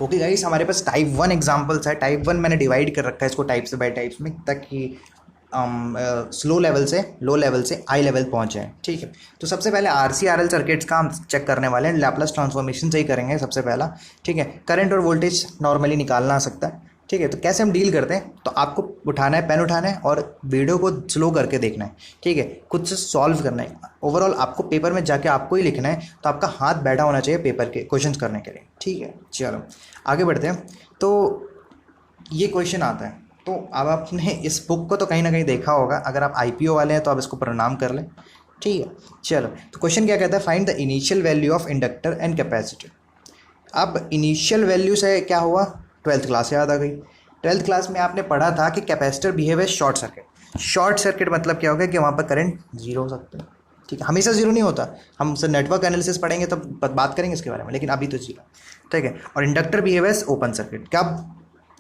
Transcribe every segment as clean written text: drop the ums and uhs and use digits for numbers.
Okay guys, हमारे पास type 1 examples है। Type 1 मैंने डिवाइड कर रखा है इसको टाइप्स बाय टाइप्स में, ताकि स्लो लेवल से लो लेवल से हाई लेवल पहुंचे हैं। ठीक है, तो सबसे पहले आरसी आरएल सर्किट्स का हम चेक करने वाले हैं। लैप्लास ट्रांसफॉर्मेशन से ही करेंगे सबसे पहला। ठीक है, करंट और वोल्टेज नॉर्मली निकालना आ सकता है। ठीक है, तो कैसे हम डील करते हैं, तो आपको उठाना है, पेन उठाना है और वीडियो को स्लो करके देखना है। ठीक है, खुद से सॉल्व करना है। ओवरऑल आपको पेपर में जाके आपको ही लिखना है, तो आपका हाथ बैठा होना चाहिए पेपर के क्वेश्चंस करने के लिए। ठीक है, चलो आगे बढ़ते हैं। तो ये क्वेश्चन आता है, तो अब आपने इस बुक को तो कहीं ना कहीं देखा होगा। अगर आप आईपीओ वाले हैं तो आप इसको प्रणाम कर लें। ठीक है, चलो तो क्वेश्चन क्या कहता है, find the initial value of inductor and capacitor. अब इनिशियल वैल्यू से क्या हुआ, ट्वेल्थ क्लास याद आ गई। ट्वेल्थ क्लास में आपने पढ़ा था कि capacitor behave as short circuit. Short circuit मतलब क्या होगा कि वहाँ पर करंट जीरो हो सकता है। ठीक है, हमेशा जीरो नहीं होता, हम सर नेटवर्क एनालिसिस पढ़ेंगे तब बात करेंगे इसके बारे में, लेकिन अभी तो जीरो। ठीक है, और inductor behave as open circuit कब,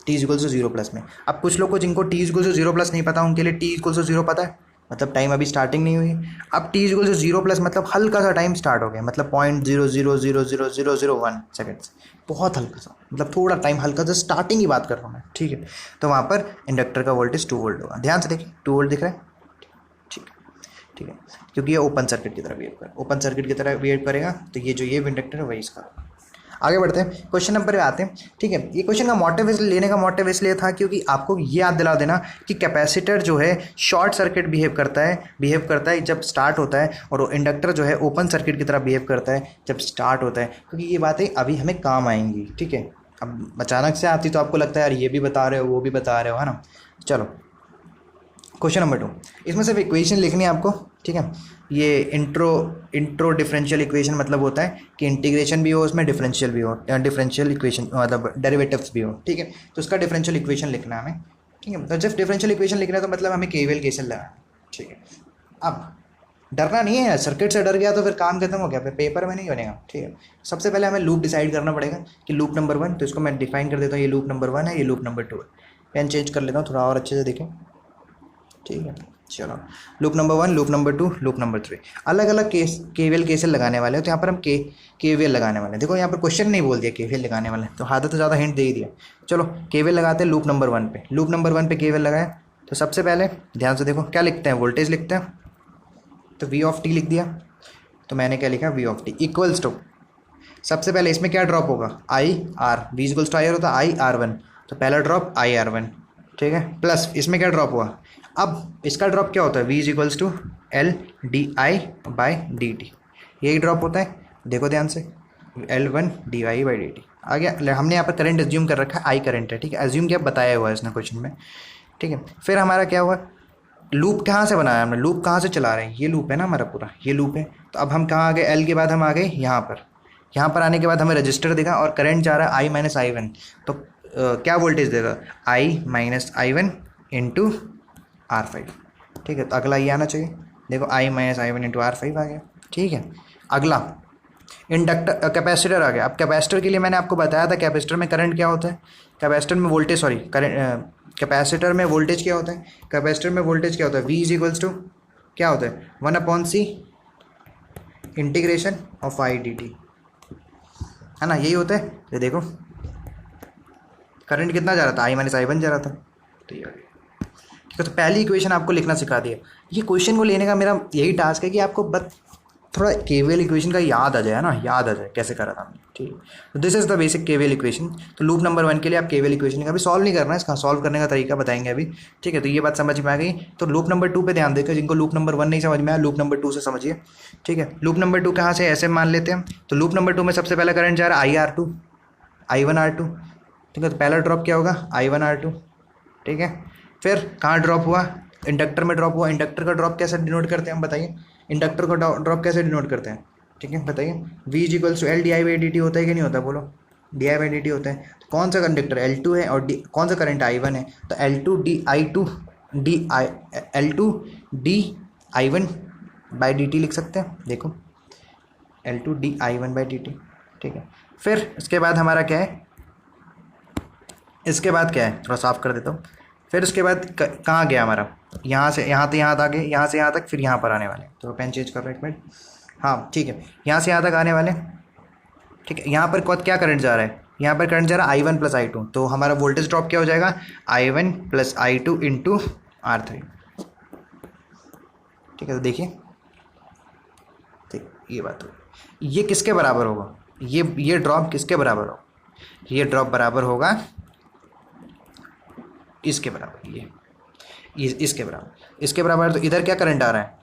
T equal to zero plus में। अब कुछ लोग को जिनको T equal to zero plus नहीं पता, उनके लिए टी इक्वल टू जीरो पता है, मतलब टाइम अभी स्टार्टिंग नहीं हुई। अब t equal to zero plus मतलब हल्का सा टाइम स्टार्ट हो गया, मतलब 0.0000001 सेकेंड्स, बहुत हल्का सा, मतलब थोड़ा टाइम हल्का सा, स्टार्टिंग की बात कर रहा हूँ मैं। ठीक है, तो वहाँ पर इंडक्टर का वोल्टेज 2 वोल्ट होगा। ध्यान से देखिए 2 वोल्ट दिख रहा है। ठीक है, ठीक है, क्योंकि ये ओपन सर्किट की तरह बिहेव करेगा, ओपन सर्किट की तरह बिहेव करेगा, तो ये जो ये इंडक्टर है वही इसका। आगे बढ़ते हैं, क्वेश्चन नंबर पे आते हैं। ठीक है, ये क्वेश्चन का मोटिव लेने का मोटिव इसलिए था क्योंकि आपको ये याद दिला देना कि कैपेसिटर जो है शॉर्ट सर्किट बिहेव करता है जब स्टार्ट होता है, और इंडक्टर जो है ओपन सर्किट की तरह बिहेव करता है जब स्टार्ट होता है, क्योंकि ये बातें अभी हमें काम आएंगी। ठीक है, अब अचानक से आती तो आपको लगता है यार ये भी बता रहे हो वो भी बता रहे हो, है ना। चलो क्वेश्चन नंबर 2, इसमें सिर्फ इक्वेशन लिखनी है आपको। ठीक है, ये इंट्रो डिफरेंशियल इक्वेशन मतलब होता है कि इंटीग्रेशन भी हो उसमें, डिफरेंशियल भी हो, डिफरेंशियल इक्वेशन मतलब डेरिवेटिव्स भी हो। ठीक है, तो उसका डिफरेंशियल इक्वेशन लिखना है हमें। ठीक है, तो जब डिफरेंशियल इक्वेशन लिखना है तो मतलब हमें केवीएल केसीएल लगाना है। ठीक है, अब डरना नहीं है, सर्किट से डर गया तो फिर काम खत्म हो गया, फिर पेपर में नहीं बनेगा। ठीक है, सबसे पहले हमें लूप डिसाइड करना पड़ेगा कि लूप नंबर 1, तो इसको मैं डिफाइन कर देता हूँ, ये लूप नंबर 1 है, ये लूप नंबर 2 है। पेन चेंज कर लेता हूँ थोड़ा और अच्छे से देखें। ठीक है, चलो loop number 1, loop number 2, loop number 3, अलग अलग केवीएल केसीएल लगाने वाले हैं। तो यहाँ पर हम केवीएल लगाने वाले हैं। देखो यहाँ पर क्वेश्चन नहीं बोल दिया केवीएल लगाने वाले, तो आधा तो ज़्यादा हिंट दे ही दिया। चलो केवीएल लगाते हैं लूप नंबर 1 पे। लूप नंबर 1 पे केवीएल लगाए, तो सबसे पहले ध्यान से देखो क्या लिखते हैं, वोल्टेज लिखते हैं, तो वी ऑफ टी लिख दिया। तो मैंने क्या लिखा, V of T equals to, सबसे पहले इसमें क्या ड्रॉप होगा, I R, V equals to I होता है आई आर वन, तो पहला ड्रॉप आई आर वन। ठीक है, प्लस इसमें क्या ड्रॉप हुआ, अब इसका ड्रॉप क्या होता है, V is equals to L D I by D T, यही ड्रॉप होता है। देखो ध्यान से, L one D I by D T आ गया। हमने यहाँ पर करंट एज्यूम कर रखा है, आई करंट है। ठीक है, एज्यूम क्या बताया हुआ है इसने क्वेश्चन में। ठीक है, फिर हमारा क्या हुआ, लूप कहाँ से बनाया हमने, लूप कहाँ से चला रहे हैं, ये लूप है ना हमारा पूरा, ये लूप है। तो अब हम कहाँ आ गए, एल के बाद हम आ गए यहाँ पर। यहाँ पर आने के बाद हमें रजिस्टर दिखा और करंट जा रहा है आई माइनस आई वन, तो क्या वोल्टेज देगा, I minus I one into R five. ठीक है, तो अगला ये आना चाहिए, देखो I minus I one into R five आ गया। ठीक है, अगला इंडक्टर कैपेसिटर आ गया। अब कैपेसिटर के लिए मैंने आपको बताया था कैपेसिटर में करंट क्या होता है, कैपेसिटर में वोल्टेज, सॉरी करंट, कैपेसिटर में वोल्टेज क्या होता है, कैपेसिटर में वोल्टेज क्या होता है, वी इज इक्वल्स टू क्या होता है, 1/c integration of I D T, है ना, यही होता है। ये देखो करंट कितना जा रहा था, आई माइनस आई वन जा रहा था। तो ये ठीक है, तो पहली इक्वेशन आपको लिखना सिखा दिया। ये क्वेश्चन को लेने का मेरा यही टास्क है कि आपको बस थोड़ा केवीएल इक्वेशन का याद आ जाए ना, याद आ जाए कैसे करा था हमने। ठीक है, तो this is the basic KVL equation. तो लूप नंबर 1 के लिए आप केवीएल इक्वेशन का भी सॉल्व नहीं करना है, इसका सॉल्व करने का तरीका बताएंगे अभी। ठीक है, तो ये बात समझ में आ गई। तो लूप नंबर 2 पे ध्यान देकर, जिनको लूप नंबर 1 नहीं समझ में आया, लूप नंबर 2 से समझिए। ठीक है, लूप नंबर 2 कहाँ से ऐसे मान लेते हैं, तो लूप नंबर 2 में सबसे पहला करंट जा रहा है I R two, I one R two. ठीक है, तो पहला ड्रॉप क्या होगा, आई वन आर टू। ठीक है, फिर कहाँ ड्रॉप हुआ, इंडक्टर में ड्रॉप हुआ। इंडक्टर का ड्रॉप कैसे डिनोट करते हैं हम बताइए, इंडक्टर का ड्रॉप कैसे डिनोट करते हैं। ठीक है, बताइए, V is equals to L D I by D t होता है कि नहीं होता, बोलो, d I by D t होता है। तो कौन सा कंडक्टर एल टू है और डी कौन सा करंट आई वन है, तो L two d i two d i, L two d i one by D t लिख सकते हैं। देखो L two d i one by D t. ठीक है, फिर इसके बाद हमारा क्या है, इसके बाद क्या है, थोड़ा साफ कर देता हूँ। फिर उसके बाद कहाँ गया हमारा, यहाँ से यहाँ तो यहाँ तक आगे, यहाँ से यहाँ तक, फिर यहाँ पर आने वाले। तो पेन चेंज कर रहा हूँ एक मिनट। हाँ ठीक है, यहाँ से यहाँ तक आने वाले। ठीक है, यहाँ पर क्या करंट जा रहा है, यहाँ पर करंट जा रहा है I1 प्लस I2, तो हमारा वोल्टेज ड्रॉप क्या हो जाएगा, I1 plus I2 into R3। ठीक है, तो देखिए ठीक, ये बात हो, ये किसके बराबर होगा, ये ड्रॉप किसके बराबर होगा, ये ड्रॉप बराबर होगा इसके बराबर, ये इसके बराबर, इसके बराबर। तो इधर क्या करंट आ रहा है,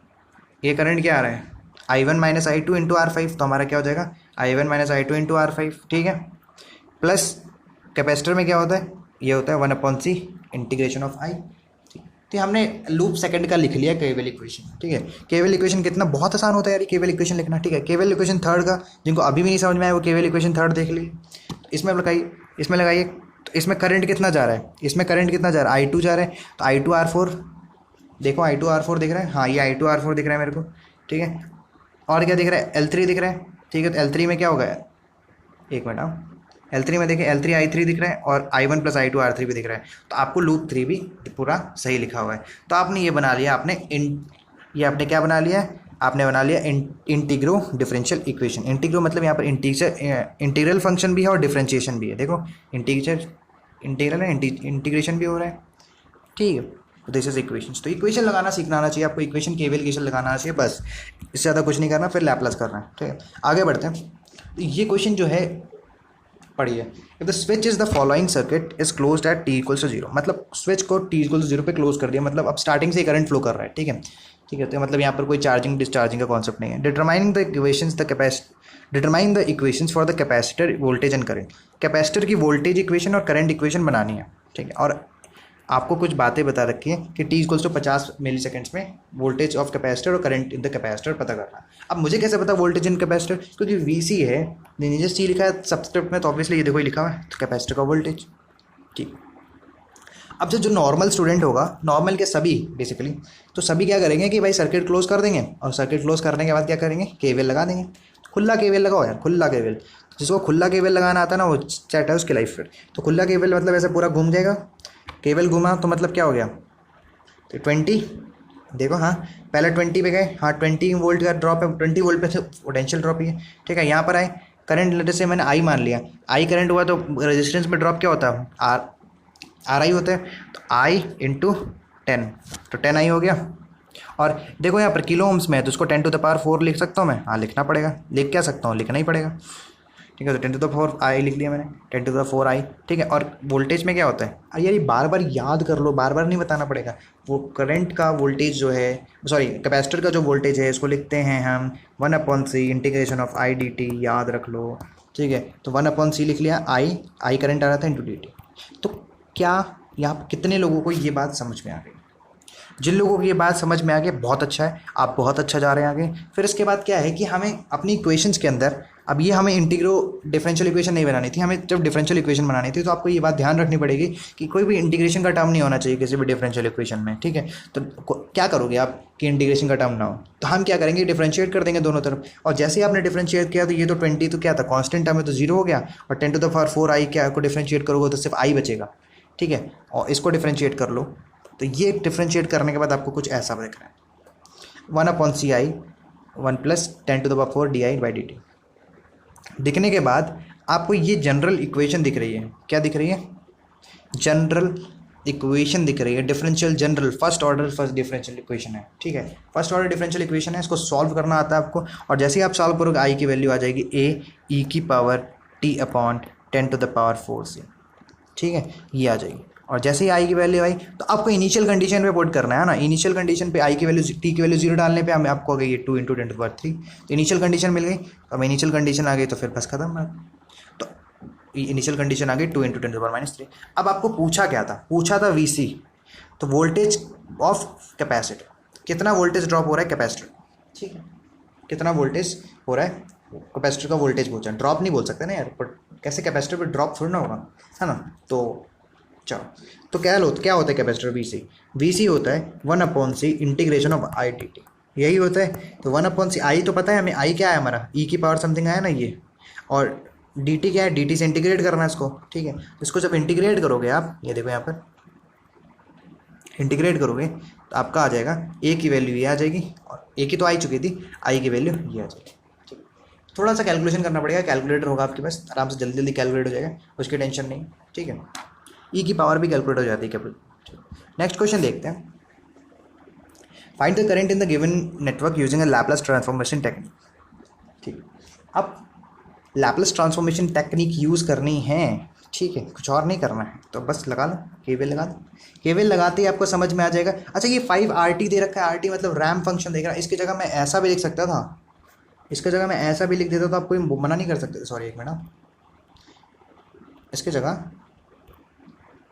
ये करंट क्या आ रहा है, I1 minus I2 into R5, तो हमारा क्या हो जाएगा I1 minus I2 into R5। ठीक है, प्लस कैपेसिटर में क्या होता है, ये होता है 1/c इंटीग्रेशन ऑफ I। तो हमने लूप सेकंड का लिख लिया केवल इक्वेशन। ठीक है, केवल इक्वेशन कितना बहुत आसान होता है यार ये केवल इक्वेशन लिखना। ठीक है, केवल इक्वेशन थर्ड का जिनको अभी भी नहीं समझ में आया वो केवल इक्वेशन थर्ड देख ली, इसमें लगाइए, इसमें लगाइए। तो इसमें करंट कितना जा रहा है, इसमें करंट कितना जा रहा है, I2 जा रहा है, तो I2 R4 देखो, I2 R4 दिख रहा है, हाँ ये I2 R4 दिख रहा है मेरे को। ठीक है, और क्या दिख रहा है, L3 दिख रहा है। ठीक है, तो L3 में क्या होगा, एक मिनट आओ, L3 में देखिए L3 I3 दिख रहा है और I1 प्लस I2 R3 भी दिख रहा है, तो आपको लूप 3 भी पूरा सही लिखा हुआ है। तो आपने ये बना लिया, ये आपने क्या बना लिया, आपने बना लिया इंटीग्रो डिफरेंशियल इक्वेशन। इंटीग्रो मतलब यहाँ पर इंटीग्रल फंक्शन भी है और डिफरेंशिएशन भी है। देखो इंटीग्रल है, इंटीग्रेशन भी हो रहा है। ठीक है, तो दिस इज इक्वेशन। तो इक्वेशन लगाना सीखना आना चाहिए आपको, इक्वेशन केवल इक्वेशन लगाना आना चाहिए, बस इससे ज़्यादा कुछ नहीं करना, फिर लैप्लास करना है। ठीक है, आगे बढ़ते हैं। ये क्वेश्चन जो है पढ़िए, if the switch is the following circuit is closed at t equals to 0, मतलब स्विच को t इक्वल्स टू 0 पे क्लोज कर दिया, मतलब अब स्टार्टिंग से करंट फ्लो कर रहा है। ठीक है, ठीक है, तो मतलब यहाँ पर कोई चार्जिंग डिस्चार्जिंग का कॉन्सेप्ट नहीं है। Determine the equations for the capacitor voltage and current, capacitor की वोल्टेज इक्वेशन और करंट इक्वेशन बनानी है। ठीक है, और आपको कुछ बातें बता रखी है कि t equals to 50 milliseconds में वोल्टेज ऑफ कैपेसिटर और करंट इन द कैपेसिटर पता करना। अब मुझे कैसे पता वोल्टेज इन कैपेसिटर, क्योंकि VC है, नीचे C लिखा है सबस्क्रिप्ट में, तो ऑब्वियसली ये देखो ये लिखा हुआ है, तो कैपेसिटर का वोल्टेज। ठीक, अब जो नॉर्मल स्टूडेंट होगा, नॉर्मल के सभी बेसिकली, तो सभी क्या करेंगे कि भाई सर्किट क्लोज कर देंगे, और सर्किट क्लोज करने के बाद क्या करेंगे, केवल लगा देंगे। खुला केवल लगाओ यार, खुला केवल, जिसको खुला केवल लगाना आता है ना वो चैट है उसकी लाइफ। फिर तो खुला केवल मतलब ऐसे पूरा घूम जाएगा, केवल घुमा तो मतलब क्या हो गया, तो 20 देखो, हाँ पहले 20 पे गए, हाँ 20 वोल्ट का ड्रॉप है, 20 वोल्ट पे पोटेंशियल ड्रॉप ही है। ठीक है, यहाँ पर आए करंट, लेटर से मैंने I मान लिया, I करंट हुआ तो रेजिस्टेंस में ड्रॉप क्या होता है, RI होता है, तो I इंटू 10, तो 10I हो गया। और देखो यहाँ पर किलो ओम्स में है, तो उसको 10 टू द पावर 4 लिख सकता हूँ मैं, हाँ लिखना पड़ेगा, लिख क्या सकता हूँ, लिखना ही पड़ेगा। ठीक है, तो 10 टू द 4 I लिख लिया मैंने, 10 टू द 4 I। ठीक है, और वोल्टेज में क्या होता है, यार ये बार बार याद कर लो, बार बार नहीं बताना पड़ेगा। वो करंट का वोल्टेज जो है, सॉरी कैपेसिटर का जो वोल्टेज है, इसको लिखते हैं हम 1/c integration of I dt, याद रख लो। ठीक है, तो 1/c लिख लिया, I करंट आ रहा था इंटू dt। तो क्या यहाँ कितने लोगों को ये बात समझ में आ गई, जिन लोगों को ये बात समझ में आ गई बहुत अच्छा है, आप बहुत अच्छा जा रहे हैं आगे। फिर इसके बाद क्या है कि हमें अपनी इक्वेशंस के अंदर, अब ये हमें इंटीग्रो डिफरेंशियल इक्वेशन नहीं बनानी थी, हमें जब डिफरेंशियल इक्वेशन बनानी थी, तो आपको ये बात ध्यान रखनी पड़ेगी कि कोई भी इंटीग्रेशन का टर्म नहीं होना चाहिए किसी भी डिफरेंशियल इक्वेशन में। ठीक है, तो क्या करोगे आप कि इंटीग्रेशन का टर्म ना हो, तो हम क्या करेंगे, डिफरेंशिएट कर देंगे दोनों तरफ। और जैसे ही आपने डिफरेंशिएट किया तो ये तो 20 तो क्या था कॉन्स्टेंट टर्म है, तो 0 हो गया, और 10 टू द पावर 4 I क्या को डिफरेंशिएट करोगे तो सिर्फ I बचेगा। ठीक है, और इसको डिफरेंशिएट कर लो, तो ये डिफरेंशिएट करने के बाद आपको कुछ ऐसा दिख रहा है, 1/c I 1 plus 10 to the power 4 di by dt। दिखने के बाद आपको ये जनरल इक्वेशन दिख रही है, क्या दिख रही है, जनरल इक्वेशन दिख रही है, differential general first order first differential equation है। ठीक है, फर्स्ट ऑर्डर डिफरेंशियल इक्वेशन है, इसको सॉल्व करना आता है आपको, और जैसे ही आप सॉल्व करोगे I की वैल्यू आ जाएगी a e की power t upon 10 to the power 4 से। ठीक है, ये आ जाएगी, और जैसे ही I की वैल्यू आई तो आपको इनिशियल कंडीशन पे पुट करना है ना, इनिशियल कंडीशन पे I की वैल्यू t की वैल्यू 0 डालने पे हमें आपको आ गई 2 इंटू 10 टू पावर 3, तो इनिशियल कंडीशन मिल गई। अब इनिशियल कंडीशन आ गई तो फिर बस खत्म, तो इनिशियल कंडीशन आ गई 2 इंटू 10 टू पावर -3। अब आपको पूछा क्या था, पूछा था VC, तो वोल्टेज ऑफ कैपेसिटर, कितना वोल्टेज ड्रॉप हो रहा है कैपेसिटर। ठीक है, कितना वोल्टेज हो रहा है कैपेसिटर का वोल्टेज पूछा, ड्रॉप नहीं बोल सकते ना यार, पर कैसे कैपेसिटर पे ड्रॉप थोड़ा ना होगा, है ना। तो चलो, तो क्या होता है कैपेसिटर VC होता है 1/c integration of I dt, यही होता है। तो 1/c I तो पता है हमें, I क्या है हमारा, e की पावर समथिंग आया ना ये, और dt क्या है, dt से इंटीग्रेट करना है इसको। ठीक है, इसको जब इंटीग्रेट करोगे आप, ये देखो यहाँ पर इंटीग्रेट करोगे तो आपका आ जाएगा a की वैल्यू ये आ जाएगी, और a की तो आई चुकी थी, I की वैल्यू ये आ जाएगी। ठीक, थोड़ा सा कैलकुलेशन करना पड़ेगा, कैलकुलेटर होगा आपके पास, आराम से जल्दी जल्दी कैलकुलेट हो जाएगा, उसकी टेंशन नहीं, ठीक है। ई की पावर भी कैलकुलेट हो जाती है कैपिटल। नेक्स्ट क्वेश्चन देखते हैं, find the current in the given network using a Laplace transformation technique, ठीक। अब लैपलेस ट्रांसफॉर्मेशन टेक्निक यूज़ करनी है, ठीक है, कुछ और नहीं करना है, तो बस लगा लो, केवीएल लगा दो। केवीएल लगाते ही आपको समझ में आ जाएगा। अच्छा, ये 5RT दे रखा है, आरटी मतलब रैम फंक्शन देख रहा है, इसकी जगह मैं ऐसा भी लिख सकता था, इसकी जगह मैं ऐसा भी लिख देता तो आप कोई मना नहीं कर सकते। सॉरी एक मिनट, इसकी जगह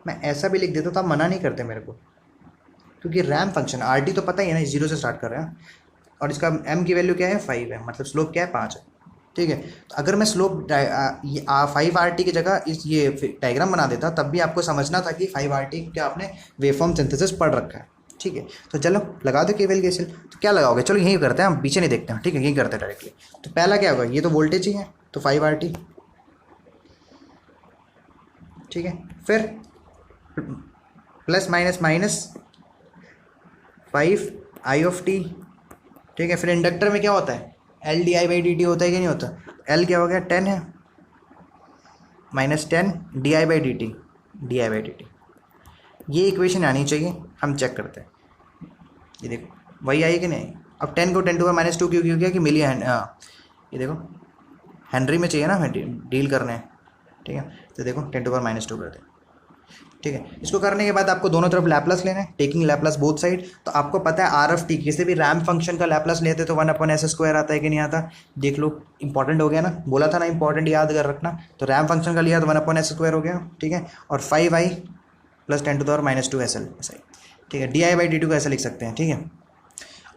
मैं ऐसा भी लिख देता तो आप मना नहीं करते मेरे को, क्योंकि रैम फंक्शन आरटी तो पता ही है ना, 0 से स्टार्ट कर रहे हैं, और इसका एम की वैल्यू क्या है 5 है, मतलब स्लोप क्या है 5 है, ठीक है। तो अगर मैं स्लोप 5RT की जगह इस ये डायग्राम बना देता, तब भी आपको समझना था कि 5RT क्या आपने वेवफॉर्म सिंथेसिस पढ़ रखा है, ठीक है। तो चलो लगा दो केवीएल केसीएल। तो क्या लगाओगे, चलो यही करते हैं, हम पीछे नहीं देखते हैं, ठीक है, यही करते हैं डायरेक्टली। तो पहला क्या होगा, ये तो वोल्टेज ही है, तो 5RT, ठीक है। फिर प्लस माइनस माइनस 5I, ठीक है। फिर इंडक्टर में क्या होता है, LdI/dt होता है कि नहीं होता, L क्या हो गया 10 है, -10 di/dt, ये इक्वेशन आनी चाहिए, हम चेक करते हैं। ये देखो वही आई कि नहीं। अब 10 को 10⁻² क्यों किया कि मिली ये देखो हेनरी में चाहिए ना, हमें डील करने हैं, ठीक है। तो देखो 10⁻² कर दे, ठीक है। इसको करने के बाद आपको दोनों तरफ लैपलेस लेना है, टेकिंग लैपलेस बोथ साइड। तो आपको पता है RFT किसी भी रैम फंक्शन का लैपलेस लेते तो 1/s² आता है कि नहीं आता, देख लो, इंपॉर्टेंट हो गया ना, बोला था ना इंपॉर्टेंट याद कर रखना। तो रैम फंक्शन का लिया तो 1/s² हो गया, ठीक है। और 5I + 10⁻² SL, ठीक है। di/dt को ऐसा लिख सकते हैं, ठीक है।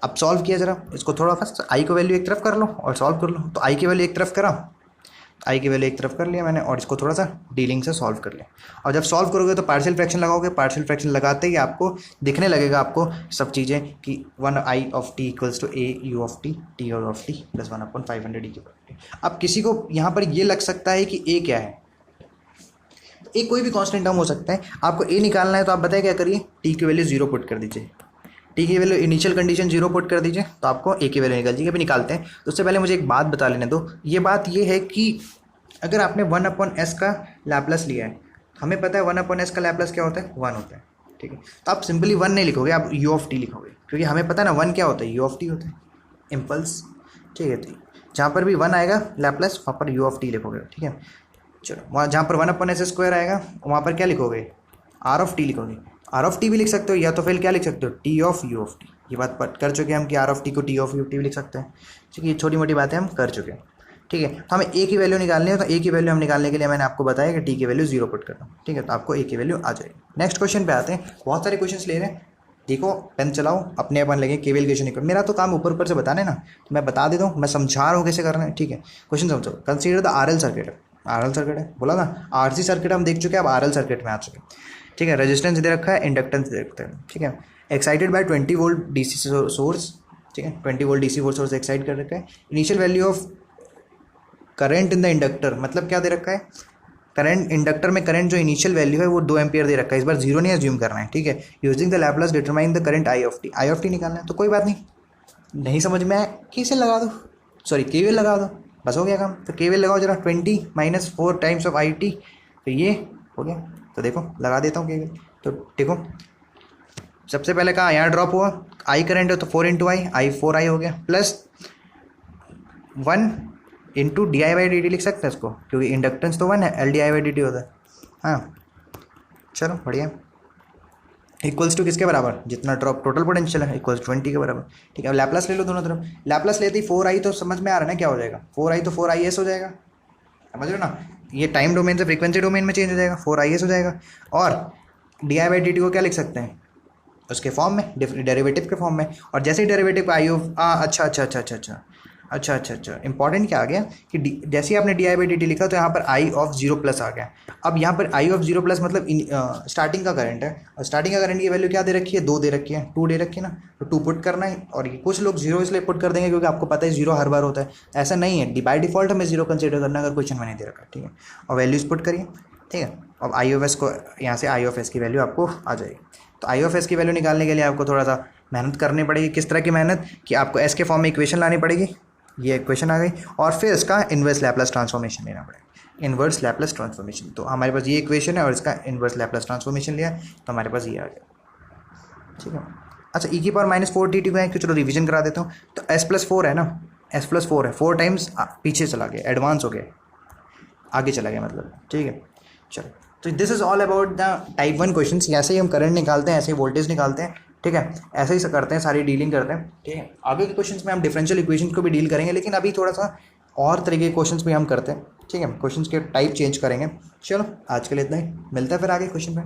अब सॉल्व किया जरा इसको, थोड़ा फर्स्ट आई को वैल्यू एक तरफ कर लो और सॉल्व कर लो। तो आई की वैल्यू एक तरफ करा, आई की वैल्यू एक तरफ कर लिया मैंने, और इसको थोड़ा सा डीलिंग से सॉल्व कर लिया। और जब सॉल्व करोगे तो पार्शियल फ्रैक्शन लगाओगे, पार्शियल फ्रैक्शन लगाते ही आपको दिखने लगेगा आपको सब चीज़ें कि 1I = AU TR + 1/500 E। अब किसी को यहाँ पर ये लग सकता है कि A क्या है, ए कोई भी कांस्टेंट टर्म हो सकता है। आपको ए निकालना है तो आप बताइए क्या करिए, टी की वैल्यू 0 पुट कर दीजिए, टी की वैल्यू इनिशियल कंडीशन 0 पुट कर दीजिए, तो आपको ए की वैल्यू निकल जाएगी। अभी निकालते हैं, तो उससे पहले मुझे एक बात बता लेने दो। ये बात ये है कि अगर आपने 1/s का लैपलेस लिया है, हमें पता है 1/s का लैपलेस क्या होता है, 1 होता है, ठीक है। तो आप सिंपली 1 नहीं लिखोगे, आप U लिखोगे, क्योंकि हमें पता है ना 1 क्या होता है, U होता है, इम्पल्स, ठीक है। तो जहाँ पर भी 1 आएगा लैपलेस, वहाँ पर U लिखोगे, ठीक है। चलो वहाँ जहाँ पर 1/s² आएगा वहाँ पर क्या लिखोगे, R लिखोगे। R भी लिख सकते हो, या तो फिर क्या लिख सकते हो, T(U). ये बात कर चुके हैं हम कि R को T(U) भी लिख सकते हैं, ठीक है। ये छोटी मोटी बातें हम कर चुके हैं, ठीक है। तो हमें ए की वैल्यू निकालनी है, तो ए की वैल्यू हम निकालने के लिए मैंने आपको बताया कि टी की वैल्यू 0 पुट करना, ठीक है। तो आपको ए की वैल्यू आ जाएगी। नेक्स्ट क्वेश्चन पे आते हैं, बहुत सारे क्वेश्चन ले रहे हैं, देखो पेन चलाओ, अपने अपन लगे केवीएल क्वेश्चन निकल, मेरा तो काम ऊपर ऊपर से बताने ना, तो मैं बता देता हूँ, मैं समझा रहा हूँ कैसे करना है, ठीक है। क्वेश्चन समझो, consider the RL circuit, RL circuit है बोला ना, RC सर्किट हम देख चुके हैं, अब RL सर्किट में आ चुके हैं, ठीक है। रेजिस्टेंस दे रखा है, इंडक्टेंस दे रखते हैं, ठीक है। Excited by 20 volt DC source, ठीक है, 20 वोल्ट DC सोर्स एक्साइट कर रखा है। Initial value of current in the inductor, मतलब क्या दे रखा है, करंट इंडक्टर में करंट जो इनिशियल वैल्यू है वो 2 एम्पियर दे रखा है, इस बार 0 नहीं अज्यूम करना है, ठीक है। Using the Laplace determine the current I निकालना है, तो कोई बात नहीं समझ में आया कैसे लगा दो, सॉरी केवीएल लगा दो, बस हो गया काम। तो केवीएल लगाओ जरा, 20 - 4 टाइम्स ऑफ IT, तो ये हो गया। तो देखो लगा देता हूँ केवीएल, तो देखो सबसे पहले कहा यहाँ ड्रॉप हुआ, I करंट है तो 4 × I 4I हो गया, प्लस 1 × di/dt लिख सकते हैं इसको, क्योंकि इंडक्टेंस तो 1 है, LdI/dt होता है, हाँ चलो बढ़िया। इक्वल्स टू किसके बराबर, जितना ड्रॉप टोटल पोटेंशियल है, इक्वल्स 20 के बराबर, ठीक है। अब लैपलेस ले लो दोनों तरफ, लैपलेस लेते ही 4I, तो समझ में आ रहा है ना क्या हो जाएगा, 4I तो 4IS हो जाएगा, समझ रहे हो ना, ये टाइम डोमेन से फ्रीक्वेंसी डोमेन में चेंज हो जाएगा, 4IS हो जाएगा। और di/dt को क्या लिख सकते हैं, उसके फॉर्म में, डेरिवेटिव के फॉर्म में। और जैसे ही डेरिवेटिव का अच्छा इंपॉर्टेंट क्या आ गया कि जैसे ही आपने di/dt लिखा तो यहाँ पर I(0+) आ गया। अब यहाँ पर I(0+) मतलब स्टार्टिंग का करंट है, और स्टार्टिंग का करंट की वैल्यू क्या दे रखी है, 2 दे रखी है, 2 दे रखी है ना, तो 2 पुट करना है। और ये कुछ लोग 0 इसलिए पुट कर देंगे क्योंकि आपको पता है 0 हर बार होता है, ऐसा नहीं है, बाय डिफॉल्ट हमें 0 कंसिडर करना अगर क्वेश्चन में नहीं दे रखा, ठीक है। और वैल्यूज पुट करिए, ठीक है। अब I(s) को यहाँ से I(s) की वैल्यू आपको आ जाएगी। तो I(s) की वैल्यू निकालने के लिए आपको थोड़ा सा मेहनत करनी पड़ेगी। किस तरह की मेहनत, कि आपको S के फॉर्म में इक्वेशन लानी पड़ेगी, ये इक्वेशन आ गई, और फिर इसका इन्वर्स लैप्लास ट्रांसफॉर्मेशन लेना पड़ेगा, इन्वर्स लैप्लास ट्रांसफॉर्मेशन। तो हमारे पास ये इक्वेशन है और इसका इन्वर्स लैप्लास ट्रांसफॉर्मेशन लिया तो हमारे पास ये आ गया। ठीक है, अच्छा e की पावर -4t को है कि चलो रिवीजन करा देता हूँ। तो s+4 है ना, s+4 है, 4 टाइम्स पीछे चला गया, एडवांस हो गया, आगे चला गया मतलब। ठीक है, चलो तो this is all about the type 1 question. ऐसे ही हम करंट निकालते हैं, ऐसे ही वोल्टेज निकालते हैं। ठीक है, ऐसे ही करते हैं, सारी डीलिंग करते हैं। ठीक है, आगे के क्वेश्चंस में हम डिफरेंशियल इक्वेशन को भी डील करेंगे, लेकिन अभी थोड़ा सा और तरीके के क्वेश्चंस भी हम करते हैं। ठीक है, क्वेश्चंस के टाइप चेंज करेंगे। चलो आज के लिए इतना ही, मिलता है फिर आगे क्वेश्चन में।